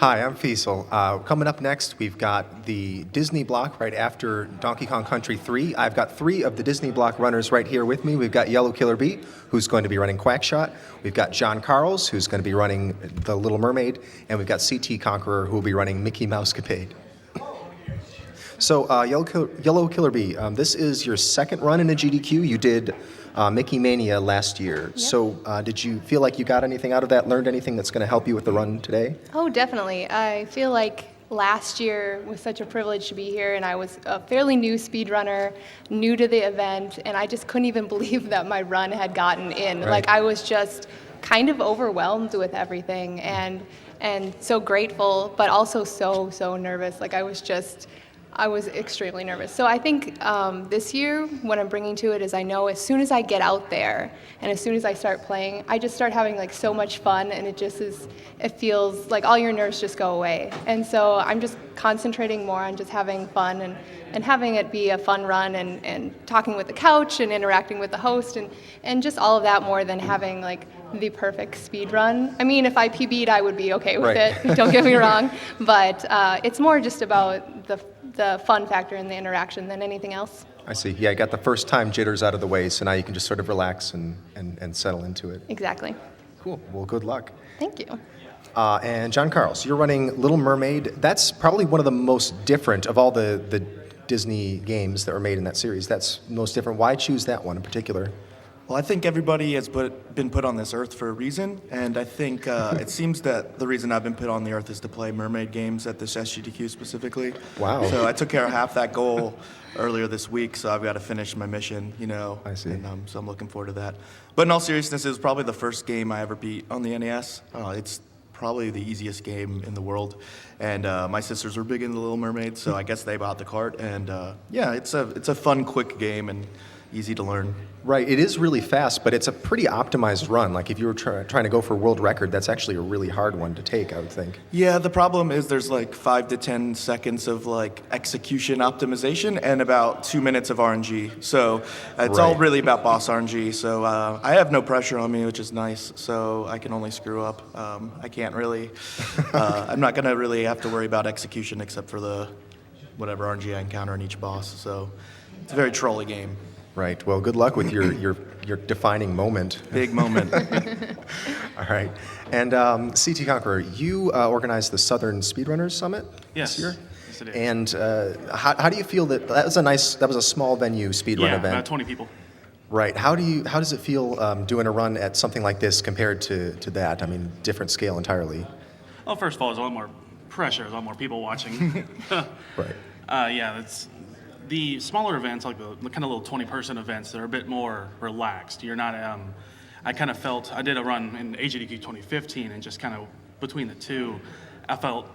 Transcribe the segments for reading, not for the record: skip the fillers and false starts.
Hi, I'm Fiesel. Coming up next, we've got the Disney block right after Donkey Kong Country 3. I've got 3 of the Disney block runners right here with me. We've got Yellow Killer Bee, who's going to be running Quackshot. We've got John Carls, who's going to be running The Little Mermaid. And we've got CTConqueror, who will be running Mickey Mousecapade. So, Yellow Killer Bee, this is your second run in a GDQ. You did Mickey Mania last year. Yep. So, did you feel like you got anything out of that, learned anything that's going to help you with the run today? Oh, definitely. I feel like last year was such a privilege to be here, and I was a fairly new speedrunner, new to the event, and I just couldn't even believe that my run had gotten in. Right. Like, I was just kind of overwhelmed with everything, and so grateful, but also so nervous. Like, I was extremely nervous. So I think this year, what I'm bringing to it is I know as soon as I get out there and as soon as I start playing, I just start having like so much fun, and it feels like all your nerves just go away. And so I'm just concentrating more on just having fun and having it be a fun run and talking with the couch and interacting with the host and just all of that more than having like the perfect speed run. I mean, if I PB'd, I would be okay with it, don't get me wrong, but it's more just about the fun factor and the interaction than anything else. I see. Yeah, I got the first time jitters out of the way, so now you can just sort of relax and settle into it. Exactly. Cool. Well, good luck. Thank you. And John Carls, you're running Little Mermaid. That's probably one of the most different of all the Disney games that were made in that series. That's most different. Why choose that one in particular? Well, I think everybody has been put on this earth for a reason, and I think it seems that the reason I've been put on the earth is to play mermaid games at this SGDQ specifically. Wow. So I took care of half that goal earlier this week, so I've got to finish my mission, I see. And so I'm looking forward to that. But in all seriousness, it was probably the first game I ever beat on the NES. It's probably the easiest game in the world, and my sisters were big into Little Mermaid, so I guess they bought the cart, and yeah, it's a fun, quick game and easy to learn. Right. It is really fast, but it's a pretty optimized run. Like if you were trying to go for a world record, that's actually a really hard one to take, I would think. Yeah, the problem is there's like 5 to 10 seconds of like execution optimization and about 2 minutes of RNG. So it's all really about boss RNG. So I have no pressure on me, which is nice. So I can only screw up. I can't really, I'm not going to really have to worry about execution except for the whatever RNG I encounter in each boss. So it's a very trolly game. Right. Well, good luck with your defining moment. Big moment. All right. And CTConqueror, you organized the Southern Speedrunners Summit this year? Yes, it is. And how do you feel that was a small venue speedrun event? Yeah, about 20 people. Right. How does it feel doing a run at something like this compared to that? I mean, different scale entirely. Well, first of all, there's a lot more pressure, there's a lot more people watching. Right. Yeah, that's the smaller events, like the kind of little 20-person events, that are a bit more relaxed. You're not. I kind of felt I did a run in SGDQ2015, and just kind of between the two, I felt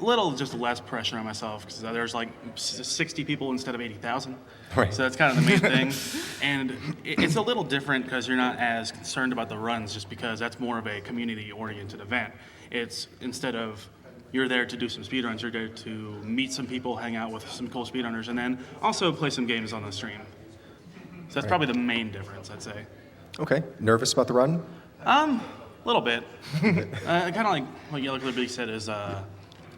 a little just less pressure on myself because there's like 60 people instead of 80,000. Right. So that's kind of the main thing, and it's a little different because you're not as concerned about the runs, just because that's more of a community-oriented event. It's instead of you're there to do some speedruns, you're there to meet some people, hang out with some cool speedrunners, and then also play some games on the stream. So that's probably the main difference, I'd say. Okay. Nervous about the run? A little bit. Kind of like what Yellow Killer Bee said is the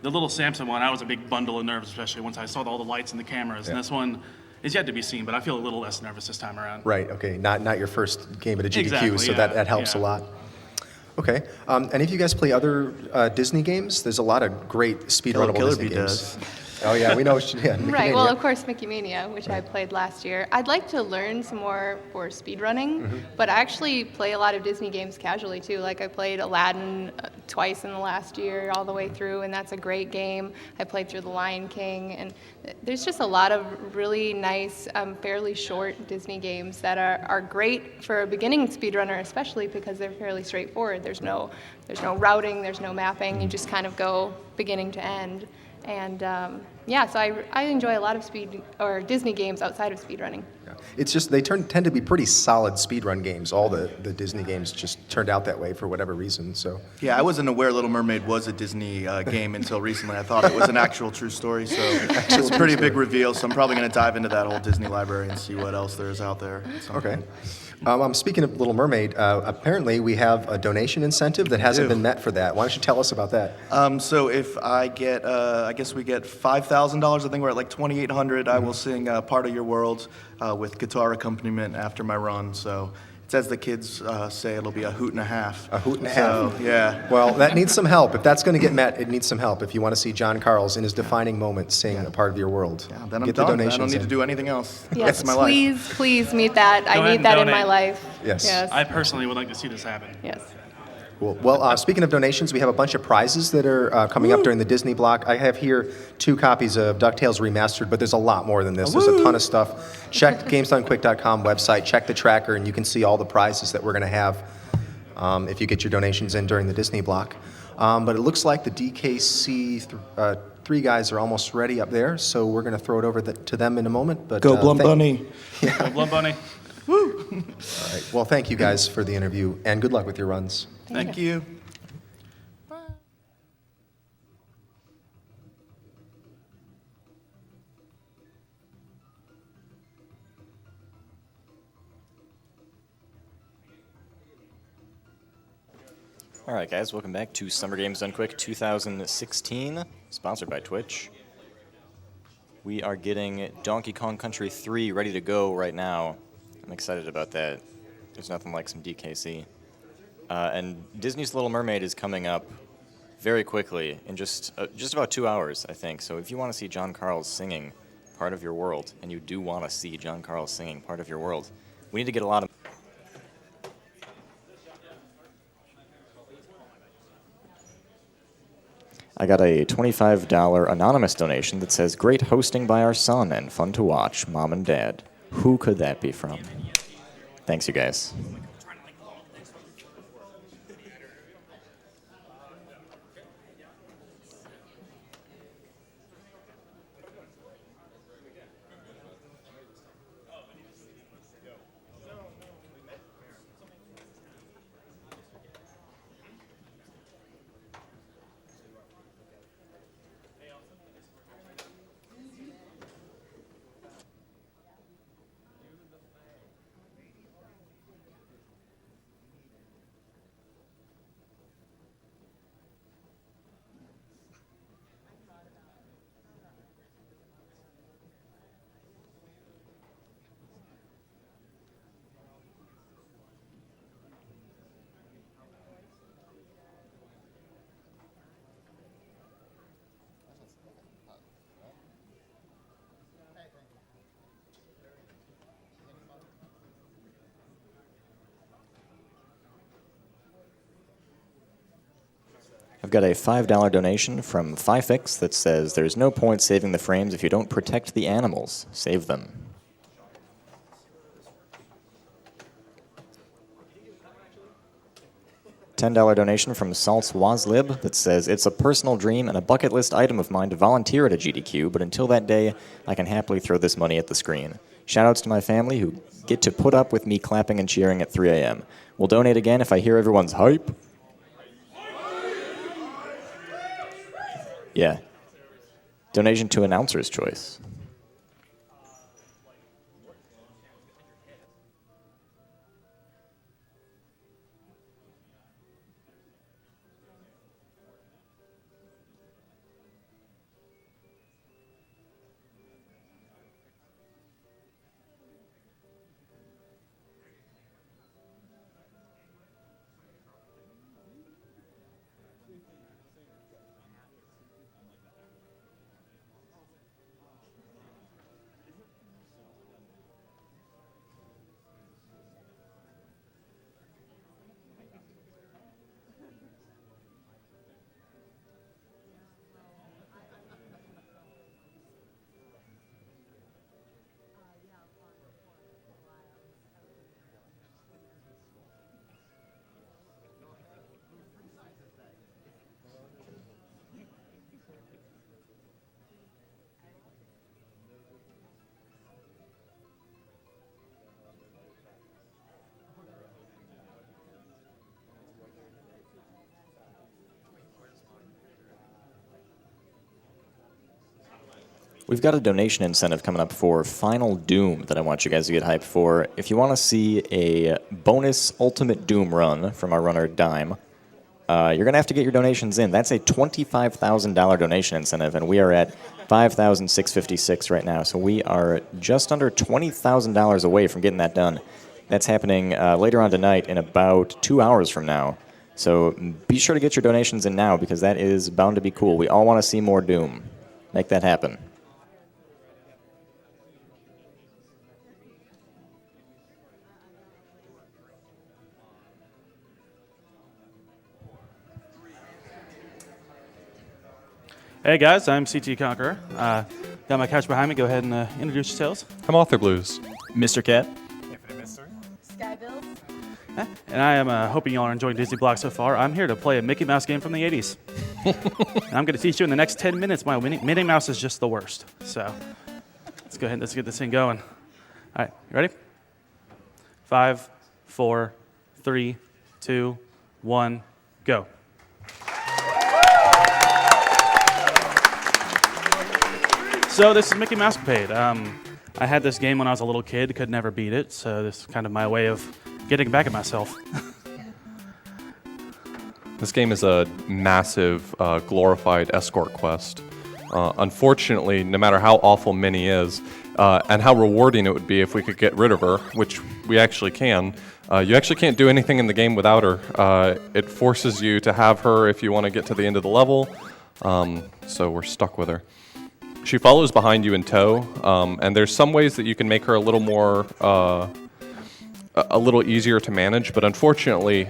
little Samson one, I was a big bundle of nerves, especially once I saw all the lights and the cameras. And this one is yet to be seen, but I feel a little less nervous this time around. Right. Okay. Not your first game at a GDQ, Exactly, so yeah, that helps a lot. Okay. Any of you guys play other Disney games? There's a lot of great speedrunnable Killer Disney Bee games. does. Oh yeah, we know. Yeah, Mickey Right, Mania. well, of course, Mickey Mania, which I played last year. I'd like to learn some more for speedrunning, but I actually play a lot of Disney games casually, too. Like, I played Aladdin twice in the last year, all the way through, and that's a great game. I played through The Lion King, and there's just a lot of really nice, fairly short Disney games that are great for a beginning speedrunner, especially because they're fairly straightforward. There's no routing, there's no mapping. You just kind of go beginning to end. And yeah, so I enjoy a lot of Disney games outside of speedrunning. Yeah. It's just they tend to be pretty solid speedrun games. All the Disney games just turned out that way for whatever reason. So Yeah, I wasn't aware Little Mermaid was a Disney game until recently. I thought it was an actual true story, so it's a pretty big reveal. So I'm probably going to dive into that whole Disney library and see what else there is out there. at some okay. point. Speaking of Little Mermaid, apparently we have a donation incentive that hasn't been met for that. Why don't you tell us about that? So if I get, I guess we get $5,000. I think we're at like 2,800. I will sing "Part of Your World" with guitar accompaniment after my run. So it's as the kids say, it'll be a hoot and a half. A hoot and a half. So, yeah. Well, that needs some help. If that's going to get met, it needs some help. If you want to see John Carls in his defining moment sing "A Part of Your World," Yeah, then I'm get the done. I donations don't need in. to do anything else. Yes, That's my life. please meet that. Go I ahead need and that in my donate. life. Yes. Yes. I personally would like to see this happen. Yes. Cool. Well, speaking of donations, we have a bunch of prizes that are coming up during the Disney block. I have here 2 copies of DuckTales Remastered, but there's a lot more than this. There's a ton of stuff. Check GamesDoneQuick.com website, check the tracker, and you can see all the prizes that we're going to have if you get your donations in during the Disney block. But it looks like the DKC3 guys are almost ready up there, so we're going to throw it over to them in a moment. But, Go Blum Bunny. Go Blum Bunny. All right. Well, thank you guys for the interview, and good luck with your runs. Thank you. All right, guys, welcome back to Summer Games Done Quick 2016, sponsored by Twitch. We are getting Donkey Kong Country 3 ready to go right now. I'm excited about that. There's nothing like some DKC. And Disney's Little Mermaid is coming up very quickly in just about 2 hours, I think. So if you want to see John Carls singing Part of Your World, and you do want to see John Carls singing Part of Your World, we need to get a lot of... I got a $25 anonymous donation that says, "Great hosting by our son and fun to watch, Mom and Dad." Who could that be from? Thanks, you guys. I've got a $5 donation from Fifix that says, "There's no point saving the frames if you don't protect the animals. Save them." $10 donation from Salt's Wazlib that says, "It's a personal dream and a bucket list item of mine to volunteer at a GDQ, but until that day, I can happily throw this money at the screen. Shoutouts to my family who get to put up with me clapping and cheering at 3 a.m. We'll donate again if I hear everyone's hype." Yeah. Donation to Announcer's Choice. We've got a donation incentive coming up for Final Doom that I want you guys to get hyped for. If you want to see a bonus Ultimate Doom run from our runner Dime, you're going to have to get your donations in. That's a $25,000 donation incentive, and we are at $5,656 right now. So we are just under $20,000 away from getting that done. That's happening later on tonight in about 2 hours from now. So be sure to get your donations in now because that is bound to be cool. We all want to see more Doom. Make that happen. Hey guys, I'm CTConqueror. Got my couch behind me. Go ahead and introduce yourselves. I'm Author Blues. Mr. Cat. Skybills. And I am hoping y'all are enjoying Disney Block so far. I'm here to play a Mickey Mouse game from the 80s. And I'm going to teach you in the next 10 minutes why Minnie Mouse is just the worst. So let's go ahead and let's get this thing going. All right, you ready? 5, 4, 3, 2, 1, go. So this is Mickey Mousecapade. I had this game when I was a little kid, could never beat it, so this is kind of my way of getting back at myself. This game is a massive, glorified escort quest. Unfortunately, no matter how awful Minnie is, and how rewarding it would be if we could get rid of her, which we actually can, you actually can't do anything in the game without her. It forces you to have her if you want to get to the end of the level, so we're stuck with her. She follows behind you in tow, and there's some ways that you can make her a little more, a little easier to manage, but unfortunately,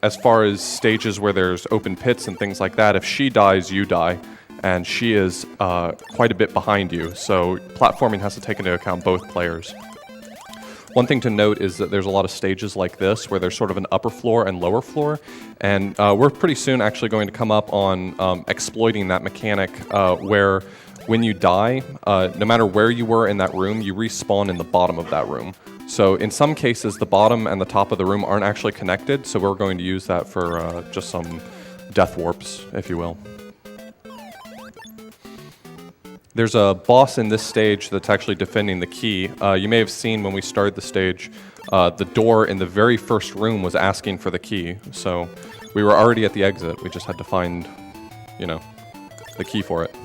as far as stages where there's open pits and things like that, if she dies, you die, and she is quite a bit behind you, so platforming has to take into account both players. One thing to note is that there's a lot of stages like this where there's sort of an upper floor and lower floor, and we're pretty soon actually going to come up on exploiting that mechanic where when you die, no matter where you were in that room, you respawn in the bottom of that room. So in some cases, the bottom and the top of the room aren't actually connected, so we're going to use that for just some death warps, if you will. There's a boss in this stage that's actually defending the key. You may have seen when we started the stage, the door in the very first room was asking for the key. So we were already at the exit. We just had to find, you know, the key for it.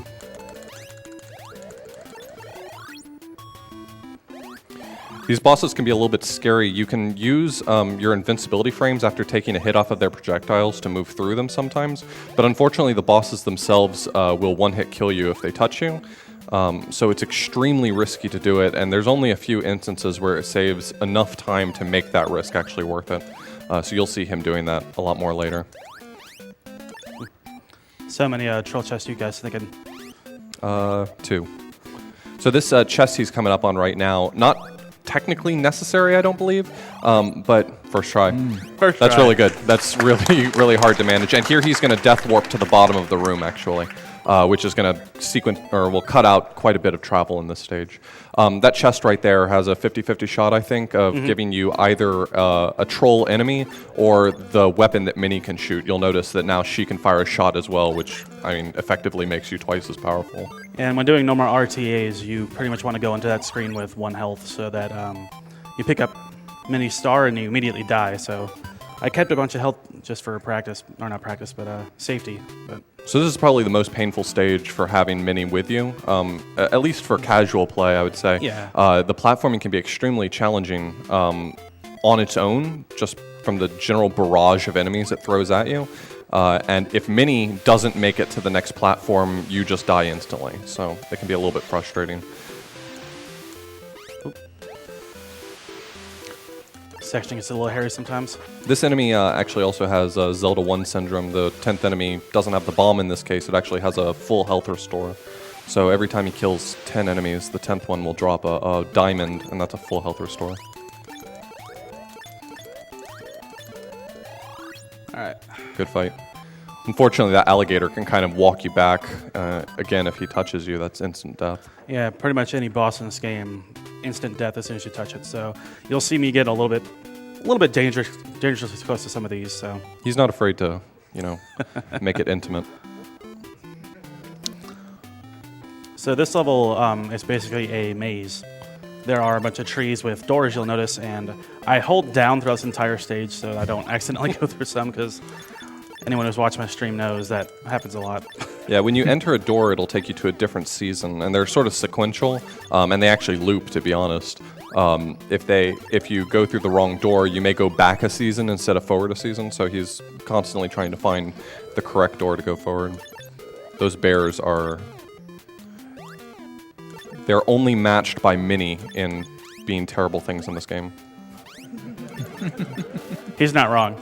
These bosses can be a little bit scary. You can use your invincibility frames after taking a hit off of their projectiles to move through them sometimes, but unfortunately the bosses themselves will one-hit kill you if they touch you. So it's extremely risky to do it, and there's only a few instances where it saves enough time to make that risk actually worth it. So you'll see him doing that a lot more later. So many troll chests you guys thinking? 2. So this chest he's coming up on right now, not technically necessary, I don't believe, but first try. First That's try. really good. That's really, really hard to manage. And here he's going to death warp to the bottom of the room, actually, which is going to will cut out quite a bit of travel in this stage. That chest right there has a 50-50 shot, I think, of giving you either a troll enemy or the weapon that Minnie can shoot. You'll notice that now she can fire a shot as well, which, I mean, effectively makes you twice as powerful. And when doing normal RTAs, you pretty much want to go into that screen with 1 health so that you pick up Minnie's star and you immediately die. So I kept a bunch of health just for practice, or not practice, but safety. But So this is probably the most painful stage for having Minnie with you, at least for casual play, I would say. Yeah. The platforming can be extremely challenging on its own, just from the general barrage of enemies it throws at you. And if Minnie doesn't make it to the next platform, you just die instantly. So it can be a little bit frustrating. section gets a little hairy sometimes. This enemy actually also has Zelda 1 syndrome. The 10th enemy doesn't have the bomb in this case. It actually has a full health restore. So every time he kills 10 enemies, the 10th one will drop a diamond, and that's a full health restore. Alright. Good fight. Unfortunately, that alligator can kind of walk you back. Again, if he touches you, that's instant death. Yeah, pretty much any boss in this game, instant death as soon as you touch it. So you'll see me get a little bit dangerously close to some of these. So He's not afraid to, you know, make it intimate. So this level is basically a maze. There are a bunch of trees with doors, you'll notice, and I hold down throughout this entire stage so I don't accidentally go through some, because anyone who's watched my stream knows that happens a lot. Yeah, when you enter a door, it'll take you to a different season, and they're sort of sequential, and they actually loop, to be honest. If you go through the wrong door, you may go back a season instead of forward a season, so he's constantly trying to find the correct door to go forward. Those bears are... They're only matched by Minnie in being terrible things in this game. He's not wrong.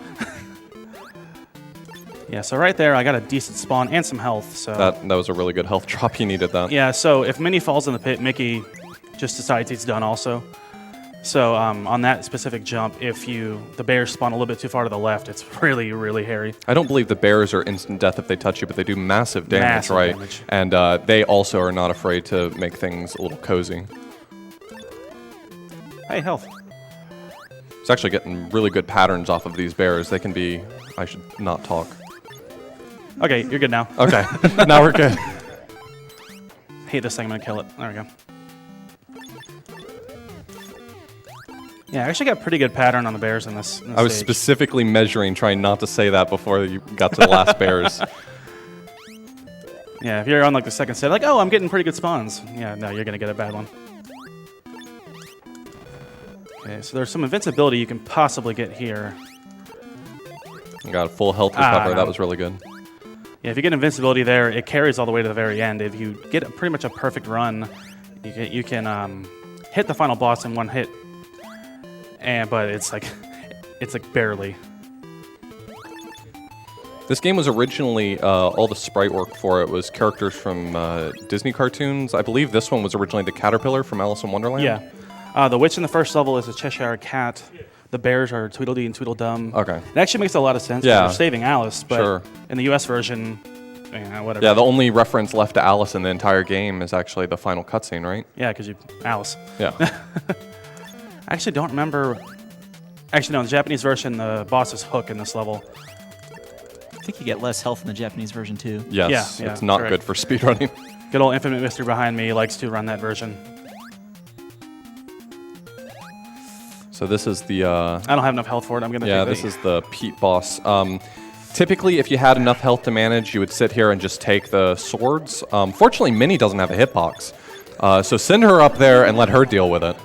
Yeah, so right there, I got a decent spawn and some health. So That was a really good health drop. You needed that. yeah, so if Minnie falls in the pit, Mickey just decides he's done also. So on that specific jump, if the bears spawn a little bit too far to the left, it's really, really hairy. I don't believe the bears are instant death if they touch you, but they do massive damage, Massive right? damage. And they also are not afraid to make things a little cozy. Hey, health. It's actually getting really good patterns off of these bears. They can be... I should not talk. Okay, you're good now. Okay, now we're good. Hate this thing, I'm gonna kill it. There we go. Yeah, I actually got pretty good pattern on the bears in this I was stage. specifically measuring, trying not to say that before you got to the last bears. Yeah, if you're on like the second set, like, oh, I'm getting pretty good spawns. Yeah, no, you're gonna get a bad one. Okay, so there's some invincibility you can possibly get here. I got a full health recover. no. That was really good. Yeah, if you get invincibility there, it carries all the way to the very end. If you get pretty much a perfect run, you can hit the final boss in one hit. But it's like barely. This game was originally, all the sprite work for it was characters from Disney cartoons. I believe this one was originally the caterpillar from Alice in Wonderland. Yeah. The witch in the first level is a Cheshire cat. The bears are Tweedledee and Tweedledum. Okay. It actually makes a lot of sense. Yeah. They're saving Alice, but Sure. in the US version, whatever. Yeah, the only reference left to Alice in the entire game is actually the final cutscene, right? Yeah, because Alice. Yeah. I actually don't remember. Actually, no, in the Japanese version, the boss is Hook in this level. I think you get less health in the Japanese version too. Yes, Yeah, it's not correct. good for speedrunning. Good old Infinite Mystery behind me likes to run that version. So this is the... I don't have enough health for it. I'm gonna. Yeah, take this is the Pete boss. Typically, if you had enough health to manage, you would sit here and just take the swords. Fortunately, Minnie doesn't have a hitbox. So send her up there and let her deal with it.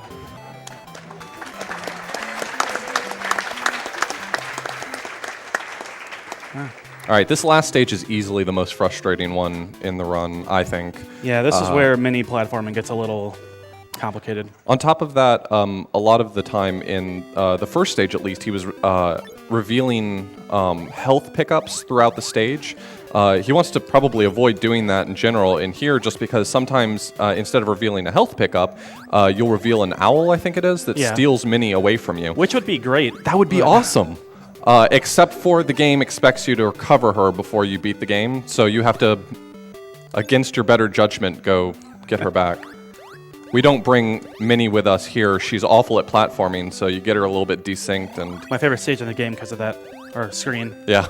All right, this last stage is easily the most frustrating one in the run, I think. Yeah, this is where mini platforming gets a little complicated. On top of that, a lot of the time in the first stage, at least, he was revealing health pickups throughout the stage. He wants to probably avoid doing that in general in here, just because sometimes instead of revealing a health pickup, you'll reveal an owl, I think it is, that steals Minnie away from you. Which would be great. That would be awesome. Except for the game expects you to recover her before you beat the game, so you have to, against your better judgment, go get her back. We don't bring Minnie with us here. She's awful at platforming, so you get her a little bit desynced and... My favorite stage in the game because of that, or screen. Yeah.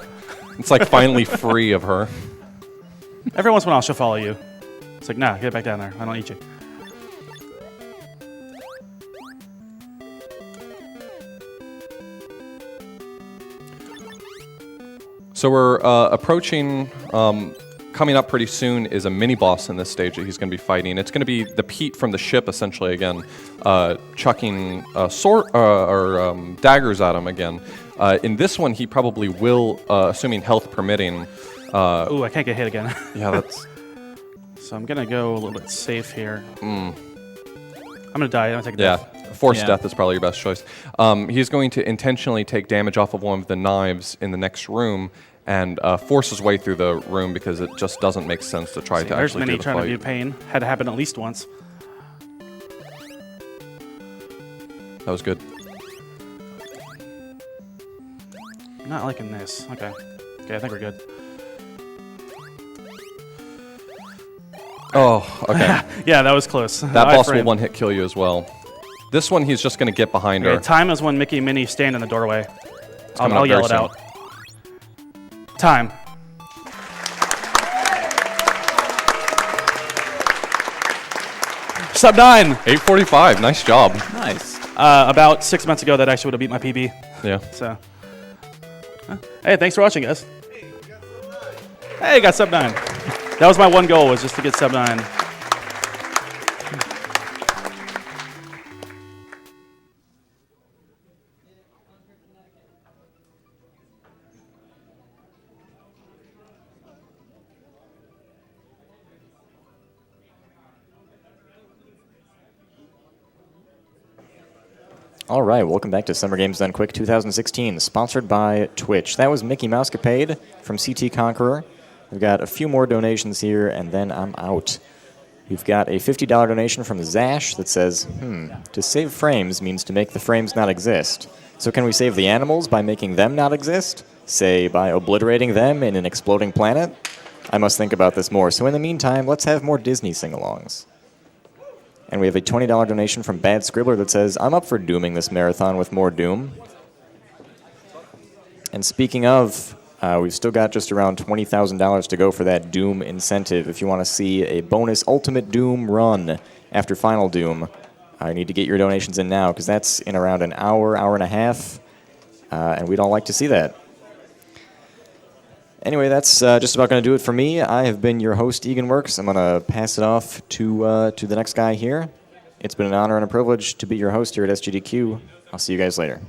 It's like finally free of her. Every once in a while she'll follow you. It's like, nah, get back down there. I don't eat you. So we're approaching, coming up pretty soon is a mini-boss in this stage that he's going to be fighting. It's going to be the Pete from the ship, essentially, again, chucking daggers at him again. In this one, he probably will, assuming health permitting... Ooh, I can't get hit again. Yeah, that's... So I'm going to go a little bit safe here. I'm going to die. I'm going to take a death. Forced death is probably your best choice. He's going to intentionally take damage off of one of the knives in the next room and force his way through the room because it just doesn't make sense to try to There's actually Minnie do the trying fight. to do pain. Had to happen at least once. That was good. Not liking this. Okay. Okay, I think we're good. Oh, okay. Yeah, that was close. That boss will one-hit kill you as well. This one, he's just going to get behind her. Time is when Mickey and Minnie stand in the doorway. coming up I'll yell very it out. Time. Sub 9. 8:45. Nice job. Nice. About 6 months ago, that actually would have beat my PB. Yeah. So, hey, thanks for watching, guys. Hey, got sub 9. That was my one goal, was just to get sub 9. All right, welcome back to Summer Games Done Quick 2016, sponsored by Twitch. That was Mickey Mousecapade from CTConqueror. We've got a few more donations here, and then I'm out. We've got a $50 donation from Zash that says, to save frames means to make the frames not exist. So can we save the animals by making them not exist? Say, by obliterating them in an exploding planet? I must think about this more. So in the meantime, let's have more Disney sing-alongs. And we have a $20 donation from Bad Scribbler that says, I'm up for dooming this marathon with more Doom. And speaking of, we've still got just around $20,000 to go for that Doom incentive. If you want to see a bonus Ultimate Doom run after Final Doom, you need to get your donations in now, because that's in around an hour, hour and a half, and we'd all like to see that. Anyway, that's just about going to do it for me. I have been your host, EganWorks. I'm going to pass it off to the next guy here. It's been an honor and a privilege to be your host here at SGDQ. I'll see you guys later.